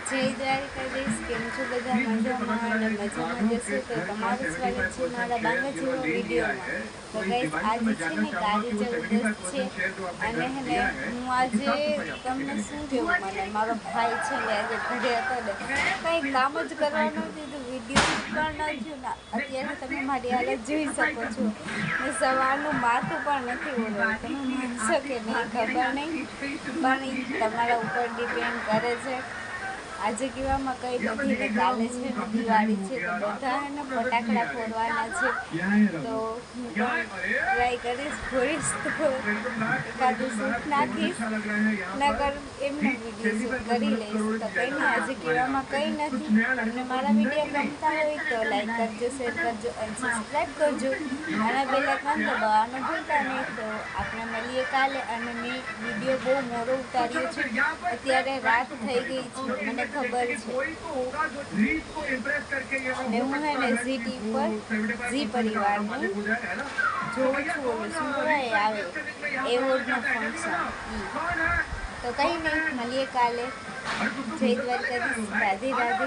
જય દ્વારકાધીશ, કેમ છો બધા? મજામાં અને મજામાં જશો તો તમારું સ્વાગત છે મારા બાંગા જેવા વિડીયોમાં. તો ગાઈસ, આજે છે ને કાળી ચૌદશ છે અને હું આજે તમને શું કહેવું, મને મારો ભાઈ છે ને આજે ઘરે હતો ને કંઈ કામ જ કરવા ન દીધું, વિડીયો પણ ન થયું ને અત્યારે તમે મારી હાલત જોઈ શકો છો ને સવારનું માથું પણ નથી ઓળવું. તમે માનશો કે નહીં ખબર નહીં, પણ તમારા ઉપર ડિપેન્ડ કરે છે. આજે કહેવામાં કંઈ નથી ને કાલે છે ને દિવાળી છે તો બધા એને ફટાકડા ફોડવાના છે. તો હું પણ ટ્રાય કરીશ, ફોડીશ તો એકાદું શૂટ નાખીશ, નકર એમને વિડીયો શૂટ કરી લઈશ. તો કંઈ નહીં, આજે કહેવામાં કંઈ નથી. તમને મારા વિડીયો ગમતા હોય તો લાઈક કરજો, શેર કરજો અને સબસ્ક્રાઈબ કરજો અને બેલ આઇકન દબાવવાનું ભૂલતા નહીં. તો આપણે મળીએ કાલે. અને મેં વિડીયો બહુ મોડો ઉતાર્યો છે, અત્યારે રાત થઈ ગઈ છે મને ખબર છે. અને હું હે ને ઝી ટીવી પર ઝી પરિવારનું જોઉં છું, ઓલું શું કહેવાય આવે એવોર્ડનું ફંક્શન. તો કંઈ નહીં, મળીએ કાલે. જય દ્વારકાધીશ, રાધે રાધે.